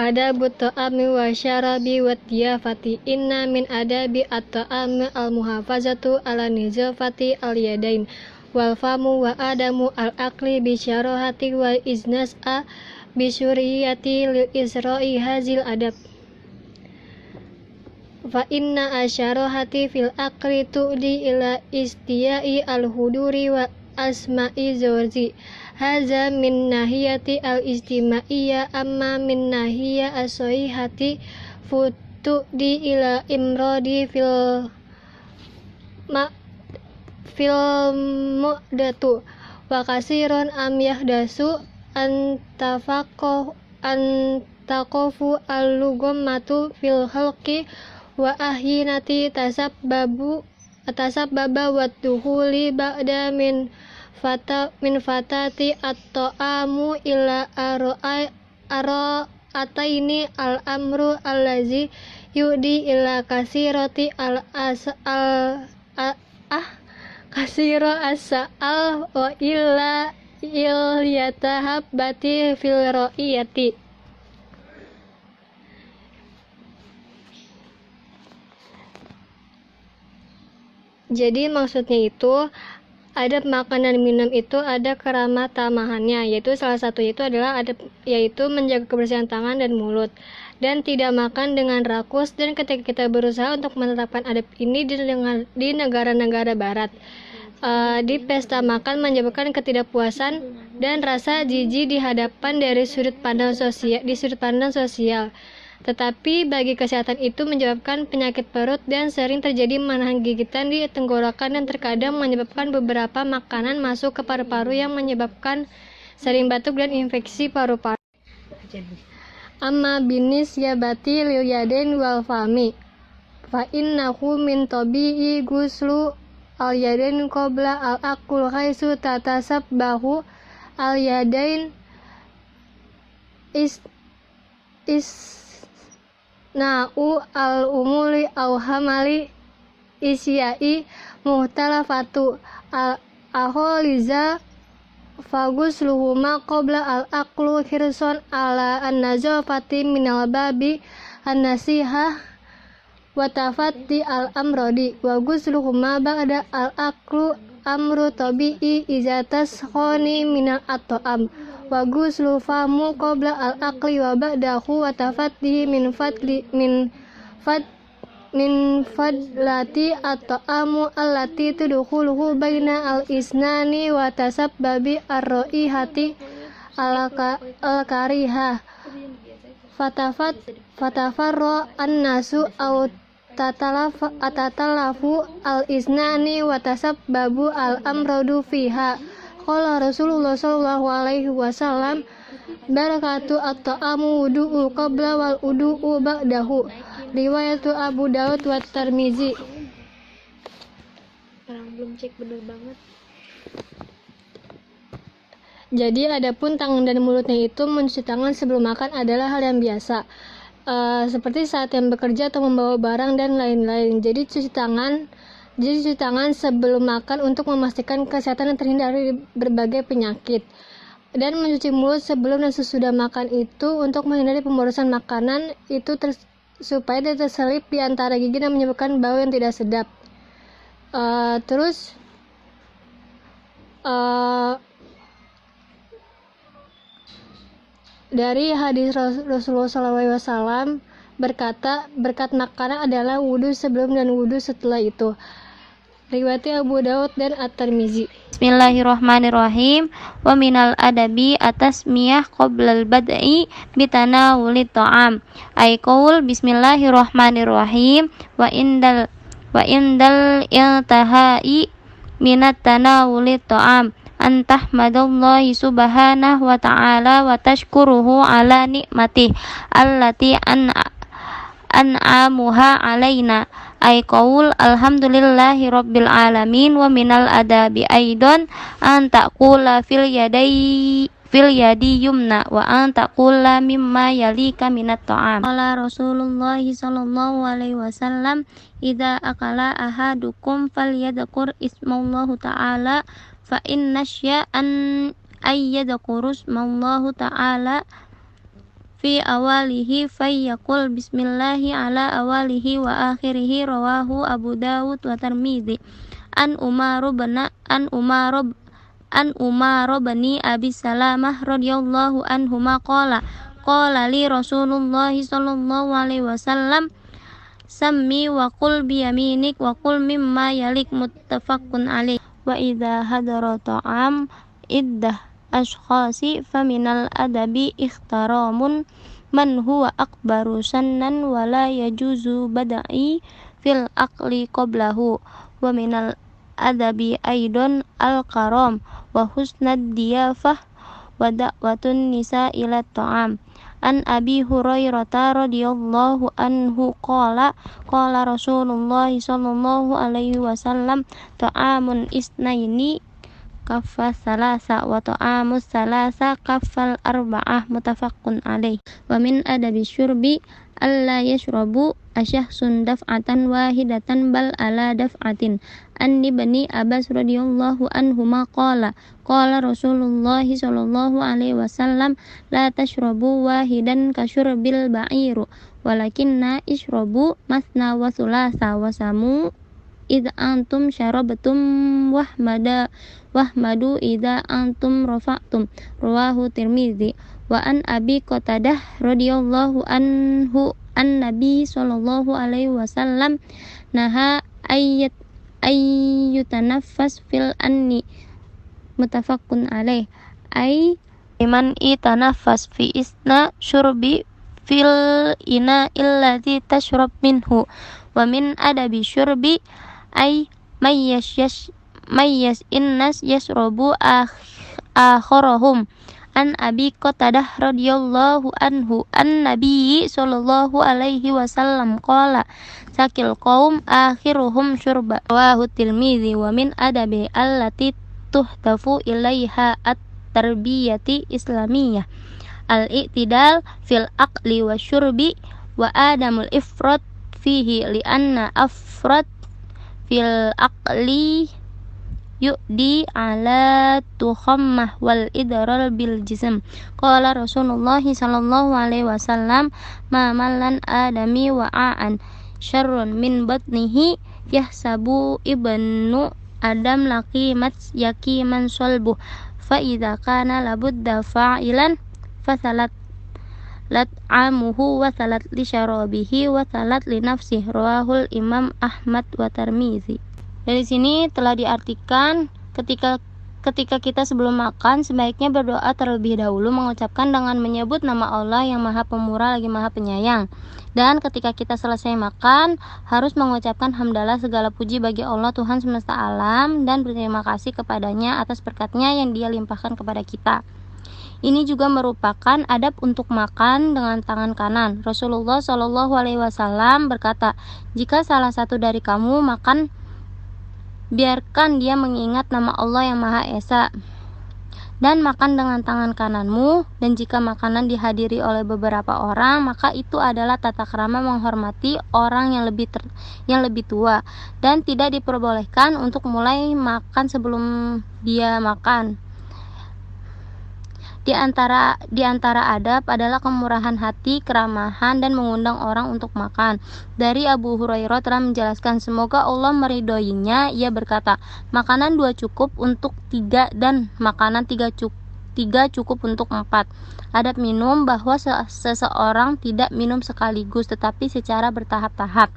adabut ta'ami wa syarabi wa diyafati. Inna min adabi at-ta'ami al-muhafazatu ala nizafati al-yadain wal famu wa adamu al-akli bisyarahati wal iznas'a bisyuriyati lil isra'i hazil adab. Fa inna asyarahati fil akli tu'di ila istiyai al-huduri wa asma'i zawzi. Haza min nahiyati al-istima'iyya amma min nahiyya as-sahihati futu'di ila imradi fil mu'datu wa kasiron am yahdasu antaqofu al-lugammatu fil halqi wa ahyinati tasabbaba wa duhuli ba'da min fatati at-ta'amu ila ataini al-amru allazi yudi ila kasirati kasiro as-sa'al wa illa yatahabbati fil ra'iyati. Jadi maksudnya itu adab makan dan minum itu ada kerama tamahannya, yaitu salah satu itu adalah yaitu menjaga kebersihan tangan dan mulut dan tidak makan dengan rakus. Dan ketika kita berusaha untuk menetapkan adab ini di negara-negara barat, di pesta makan menyebabkan ketidakpuasan dan rasa jijik di hadapan dari sudut pandang sosial. Tetapi bagi kesehatan itu menyebabkan penyakit perut dan sering terjadi menahan gigitan di tenggorokan dan terkadang menyebabkan beberapa makanan masuk ke paru-paru yang menyebabkan sering batuk dan infeksi paru-paru. Amma binis yabati lil yadain wal fami fa innahu min tabi'i guslu al yadain qabla al akul khaisu tatasabbahu al yadain na'u al-umuli au hamali isyai muhtalafatu al-aholiza fagusluhuma qabla al-aqlu hirson ala an-nazafati minal babi an-nasihah watafati al-amrodi wagusluhuma ba'da al-aqlu amru tabi'i izatas khoni minal at-ta'am wa ghuslu famu qabla al-aqli wa ba'dahu wa tafaddihi min fadlati at-ta'amu allati tudkhuluhu baina al-isnani wa tasabbabi ar-raihati al-karihah fatafarra an-nasu aw tatalafu al-isnani wa tasabbabu al-amradu fiha. Qala Rasulullah sallallahu alaihi wasallam barakatu at-ta'amu wudu'u qabla wal wudu'u ba'dahu. Riwayatu Abu Daud wa Tirmizi. Belum cek bener banget. Jadi adapun tangan dan mulutnya itu mencuci tangan sebelum makan adalah hal yang biasa. Seperti saat yang bekerja atau membawa barang dan lain-lain. Jadi cuci tangan sebelum makan untuk memastikan kesehatan dan terhindar dari berbagai penyakit. Dan mencuci mulut sebelum dan sesudah makan itu untuk menghindari pemborosan makanan itu supaya tidak terselip di antara gigi dan menyebabkan bau yang tidak sedap. Dari hadis Rasulullah SAW berkata, berkat makanan adalah wudhu sebelum dan wudhu setelah itu. Riwayat Abu Daud dan At-Tirmizi. Bismillahirrahmanirrahim. Wa minal adabi atasmiyah qoblal bad'i bitanawulit ta'am. Ay qaul bismillahirrahmanirrahim wa indal iltahai minat tanawulit ta'am antahmadallahi subhanahu wa ta'ala wa tashkuruhu ala nikmatih allati an'amuha alaina. Ay qaul alhamdulillahi rabbil alamin. Wa minal adabi aidon an taqula fil yadi yumna wa an taqula mimma yalika minat ta'am. Qala Rasulullah sallallahu alaihi wasallam idza akala ahadukum falyadhkur ismallahu ta'ala fa inna sya'an ayyadhkuru ismallahu ta'ala fi awalihi fayyaqul bismillahi ala awalihi wa akhirihi. Rawahu Abu Dawud wa Tirmidzi. An Umar bin Abi Salamah radhiyallahu anhuma qala li Rasulullah sallallahu alaihi wasallam sammi wa qul bi yaminik wa qul mimma yalik. Muttafaqun alaih. Wa idza hadara ta'am iddah ashkhasi faminal adabi ikhtaramun man huwa akbaru sannan wa la yajuzu badai fil aqli qablahu. Wa minal adabi aidon al-karam wa husnad diyafah wa da'watun nisa ila ta'am. An Abi Hurairah radhiyallahu anhu qala Rasulullah sallallahu alaihi wasallam ta'amun isnaini kaffas salasa wa ta'amus salasa kaffal arba'ah. Muttafaqun alaih. Wa min adabi syurbi alla yashrabu asyahsun daf'atan wahidatan bal ala daf'atin. An ibni Abbas radhiyallahu anhuma qala Rasulullah sallallahu alaihi wasallam la tashrabu wahidan kasyurbil ba'iru walakinna ishrabu masna wa thulatha wa samu idza antum syarabtum wahmadu idza antum rafa'tum. Rawahu Tirmidzi. Wa an Abi Qatadah radhiyallahu anhu an Nabi sallallahu alaihi wasallam naha ayyutanaffas fil anni. Muttafaqun alaih. Ay liman itanaffas fi isna syurbi fil ina illadzi tashrab minhu. Wa min adabi syurbi ay mayyas innas yasrabu akharahum. An Abi Qatadah radhiyallahu anhu an Nabi sallallahu alaihi wasallam qala sakil qaum akhiruhum syurba. Rawahu Tirmidzi. Wa min adabi allati tuhtafu ilaiha at-tarbiyati islamiyah al-i'tidal fil aqli wa syurbi wa adamul ifrat fihi li'anna afrat fil aqli yu'di ala tukhammah wal idral bil jism. Qala Rasulullah sallallahu alaihi wasallam ma malan adami wa'an syarrun min batnihi yahsabu ibnu adam laqimat yakiman solbuh fa idza kana labudda fa'ilan fasalat lat'amuhu wa salat li syarabihi wa salat li nafsihi. Rawahul Imam Ahmad wa Tirmidzi. Dari sini telah diartikan ketika kita sebelum makan sebaiknya berdoa terlebih dahulu mengucapkan dengan menyebut nama Allah yang Maha Pemurah lagi Maha Penyayang. Dan ketika kita selesai makan harus mengucapkan hamdalah segala puji bagi Allah Tuhan semesta alam dan berterima kasih kepadanya atas berkatnya yang Dia limpahkan kepada kita. Ini juga merupakan adab untuk makan dengan tangan kanan. Rasulullah Shallallahu Alaihi Wasallam berkata, jika salah satu dari kamu makan, biarkan dia mengingat nama Allah yang Maha Esa dan makan dengan tangan kananmu. Dan jika makanan dihadiri oleh beberapa orang, maka itu adalah tata krama menghormati orang yang lebih tua dan tidak diperbolehkan untuk mulai makan sebelum dia makan. Di antara adab adalah kemurahan hati, keramahan, dan mengundang orang untuk makan. Dari Abu Hurairah telah menjelaskan, semoga Allah meridhoinya, ia berkata, makanan 2 cukup untuk 3 dan makanan 3 cukup untuk 4. Adab minum bahwa seseorang tidak minum sekaligus tetapi secara bertahap-tahap.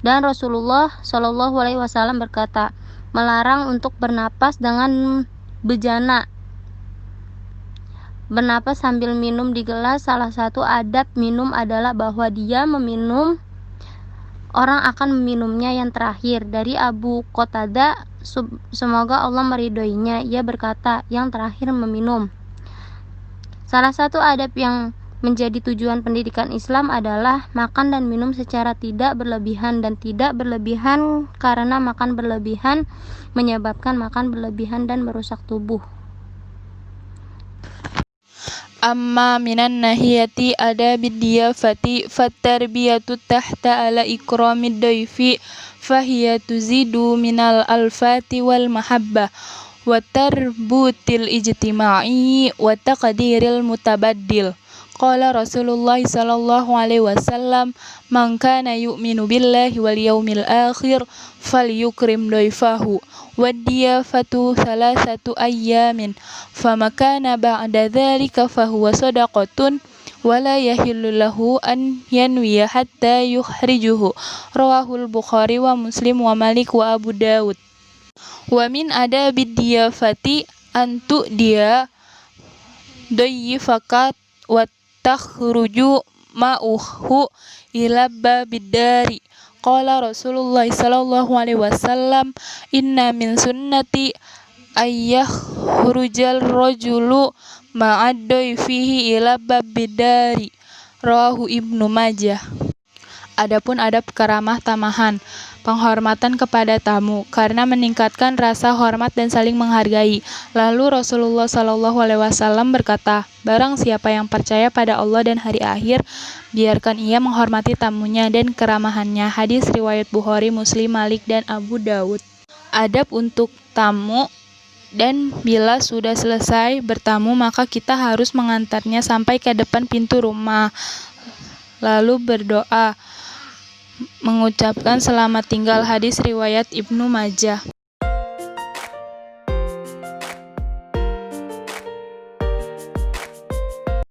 Dan Rasulullah Shallallahu Alaihi Wasallam berkata, melarang untuk bernapas dengan bejana. Bernapas sambil minum di gelas. Salah satu adab minum adalah bahwa dia meminum, orang akan meminumnya yang terakhir. Dari Abu Qatadah, semoga Allah meridhoinya, ia berkata, yang terakhir meminum. Salah satu adab yang menjadi tujuan pendidikan Islam adalah makan dan minum secara tidak berlebihan dan tidak berlebihan, karena makan berlebihan menyebabkan makan berlebihan dan merusak tubuh. Amma minan nahiyati adabid diyafati fattarbiyatu tahta ala ikramid dayfi fahiya tuzidu minal alfati wal mahabbah wa tarbutil ijtima'i wa taqdiril mutabaddil. Qala Rasulullah sallallahu alaihi wasallam, "Man kana yu'minu billahi wal yawmil akhir falyukrim dayfahu." Wadiyafatu thalathatu ayyamin, famakana ba'da dhalika fahuwa sadaqatun wala yahillu lahu an yanwiya hatta yukhrijuhu. Rawahul Bukhari wa Muslim wa Malik wa Abu Dawud. Wa min adabid diyafati antu dia dayyifaka wa takhruju ma'uhu ila babid dari. Qala Rasulullah sallallahu alaihi wasallam, "Inna min sunnati ayyakhrujal rajulu ma'ad dayfihi ila babid dari." Rawahu Ibnu Majah. Adapun adab karamah tamahan, penghormatan kepada tamu karena meningkatkan rasa hormat dan saling menghargai. Lalu Rasulullah Shallallahu Alaihi Wasallam berkata, barang siapa yang percaya pada Allah dan hari akhir, biarkan ia menghormati tamunya dan keramahannya. Hadis riwayat Bukhari, Muslim, Malik, dan Abu Dawud. Adab untuk tamu, dan bila sudah selesai bertamu maka kita harus mengantarnya sampai ke depan pintu rumah, lalu berdoa, mengucapkan selamat tinggal. Hadis riwayat Ibnu Majah.